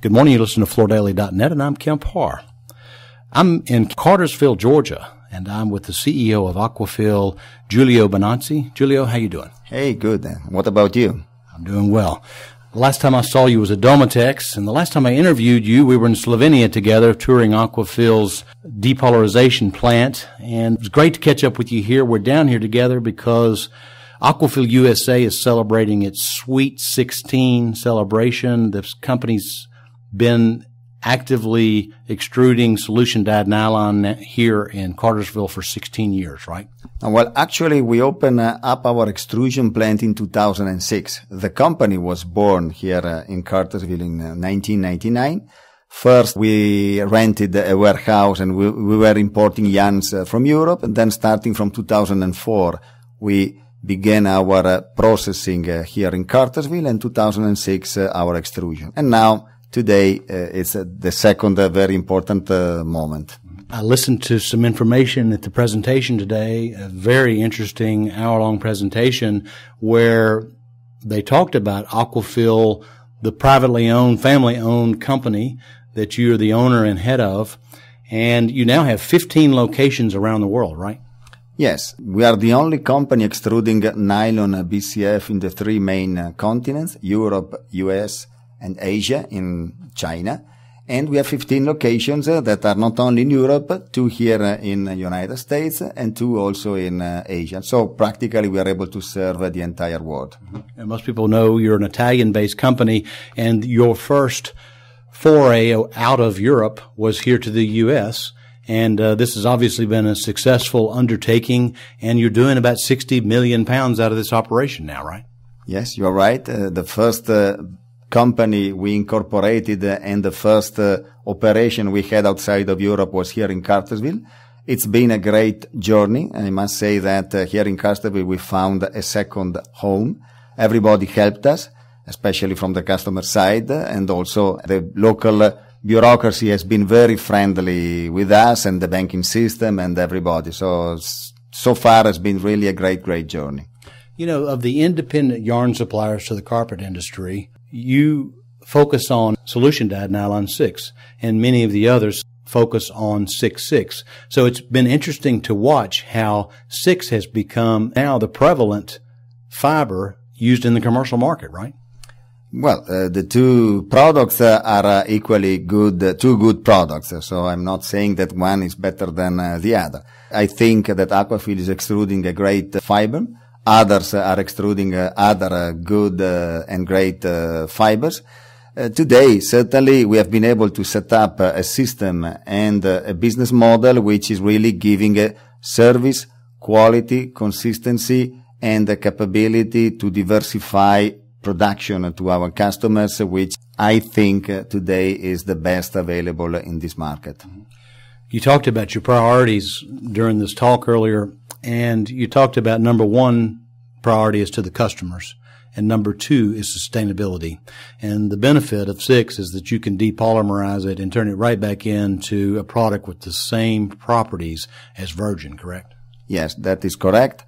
Good morning. You listen to FloorDaily.net, and I'm Kemp Harr. I'm in Cartersville, Georgia, and I'm with the CEO of Aquafil, Giulio Bonazzi. Giulio, how you doing? Hey, good. What about you? I'm doing well. The last time I saw you was at Domatex, and the last time I interviewed you, we were in Slovenia together touring Aquafil's depolarization plant, and it was great to catch up with you here. We're down here together because Aquafil USA is celebrating its Sweet 16 celebration. This company's been actively extruding solution-dyed nylon here in Cartersville for 16 years, right? Well, actually, we opened up our extrusion plant in 2006. The company was born here in Cartersville in 1999. First, we rented a warehouse and we were importing yarns from Europe. And then starting from 2004, we began our processing here in Cartersville, and 2006 our extrusion. And now, today, it's the second very important moment. I listened to some information at the presentation today, a very interesting hour-long presentation where they talked about Aquafil, the privately owned, family-owned company that you're the owner and head of, and you now have 15 locations around the world, right? Yes, we are the only company extruding nylon BCF in the three main continents, Europe, US, and Asia in China. And we have 15 locations that are not only in Europe, 2 here in the United States, and 2 also in Asia. So practically we are able to serve the entire world. Mm-hmm. And most people know you're an Italian-based company, and your first foray out of Europe was here to the U.S., and this has obviously been a successful undertaking, and you're doing about 60 million pounds out of this operation now, right? Yes, you're right. The first company we incorporated and the first operation we had outside of Europe was here in Cartersville. It's been a great journey. I must say that here in Cartersville we found a second home. Everybody helped us, especially from the customer side, and also the local bureaucracy has been very friendly with us and the banking system and everybody. So far it's been really a great journey. You know, of the independent yarn suppliers to the carpet industry, you focus on solution-dyed nylon 6, and many of the others focus on 6/6. So it's been interesting to watch how 6 has become now the prevalent fiber used in the commercial market, right? Well, the two products are equally good, two good products. So I'm not saying that one is better than the other. I think that Aquafil is extruding a great fiber. Others are extruding other good and great fibers. Today, certainly, we have been able to set up a system and a business model which is really giving a service, quality, consistency, and the capability to diversify production to our customers, which I think today is the best available in this market. You talked about your priorities during this talk earlier, and you talked about number one priority is to the customers, and number 2 is sustainability. And the benefit of 6 is that you can depolymerize it and turn it right back into a product with the same properties as virgin, correct? Yes, that is correct.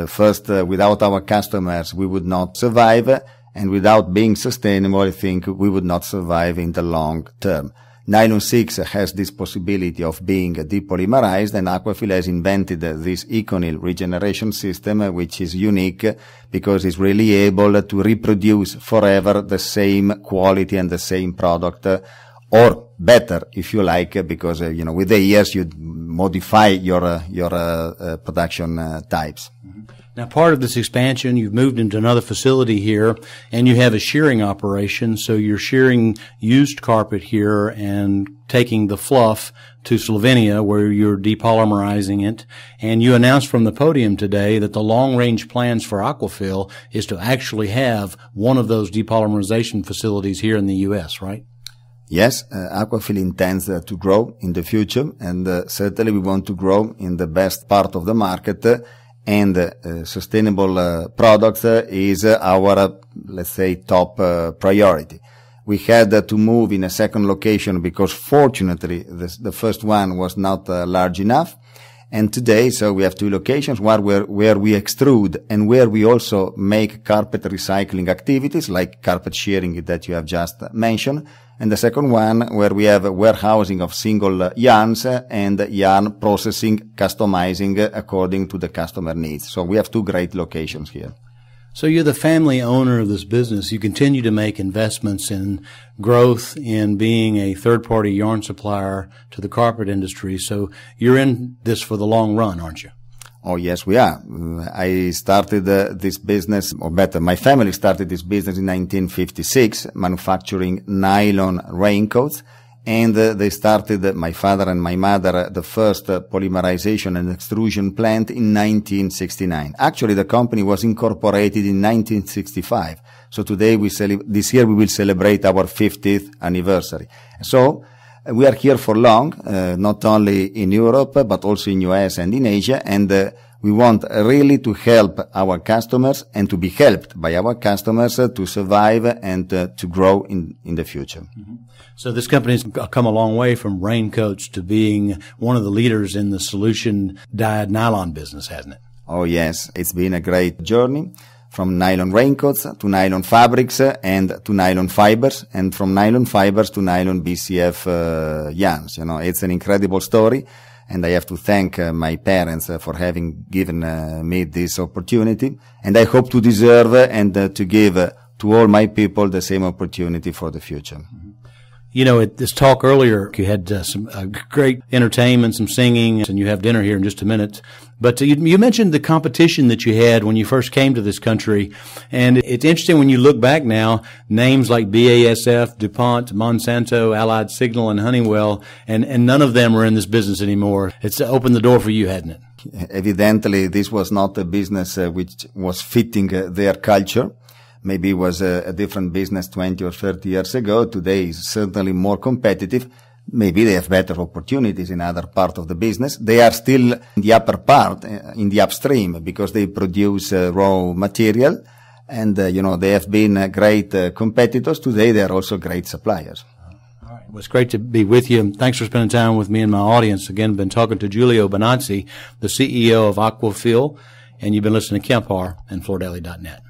First, without our customers, we would not survive, and without being sustainable, I think we would not survive in the long term. Nylon 6 has this possibility of being depolymerized, and Aquafil has invented this ECONYL regeneration system, which is unique because it's really able to reproduce forever the same quality and the same product, or better, if you like, because, with the years you modify your production types. Now, part of this expansion, you've moved into another facility here, and you have a shearing operation, so you're shearing used carpet here and taking the fluff to Slovenia, where you're depolymerizing it. And you announced from the podium today that the long-range plans for Aquafil is to actually have one of those depolymerization facilities here in the U.S., right? Yes, Aquafil intends to grow in the future, and certainly we want to grow in the best part of the market, and sustainable products is our, let's say, top priority. We had to move in a second location because fortunately the first one was not large enough. And today, so we have two locations, one where we extrude and where we also make carpet recycling activities like carpet shearing that you have just mentioned. And the second one where we have a warehousing of single yarns and yarn processing, customizing according to the customer needs. So we have two great locations here. So you're the family owner of this business. You continue to make investments in growth, in being a third-party yarn supplier to the carpet industry. So you're in this for the long run, aren't you? Oh, yes, we are. I started this business, or better, my family started this business in 1956, manufacturing nylon raincoats. And they started, my father and my mother, the first polymerization and extrusion plant in 1969. Actually, the company was incorporated in 1965. So today this year we will celebrate our 50th anniversary. So we are here for long, not only in Europe, but also in US and in Asia. And we want really to help our customers and to be helped by our customers to survive and to grow in the future. Mm-hmm. So this company's come a long way from raincoats to being one of the leaders in the solution dyed nylon business, hasn't it? Oh, yes. It's been a great journey from nylon raincoats to nylon fabrics and to nylon fibers, and from nylon fibers to nylon BCF yarns. You know, it's an incredible story. And I have to thank my parents for having given me this opportunity. And I hope to deserve and to give to all my people the same opportunity for the future. Mm-hmm. You know, at this talk earlier, you had some great entertainment, some singing, and you have dinner here in just a minute. But you mentioned the competition that you had when you first came to this country. And it's interesting when you look back now, names like BASF, DuPont, Monsanto, Allied Signal, and Honeywell, and none of them are in this business anymore. It's opened the door for you, hadn't it? Evidently, this was not a business which was fitting their culture. Maybe it was a different business 20 or 30 years ago. Today is certainly more competitive. Maybe they have better opportunities in other part of the business. They are still in the upper part, in the upstream, because they produce raw material. And, they have been great competitors. Today they are also great suppliers. All right. Well, it's great to be with you. Thanks for spending time with me and my audience. Again, been talking to Giulio Bonazzi, the CEO of Aquafil, and you've been listening to Kemp Harr and FloorDaily.net.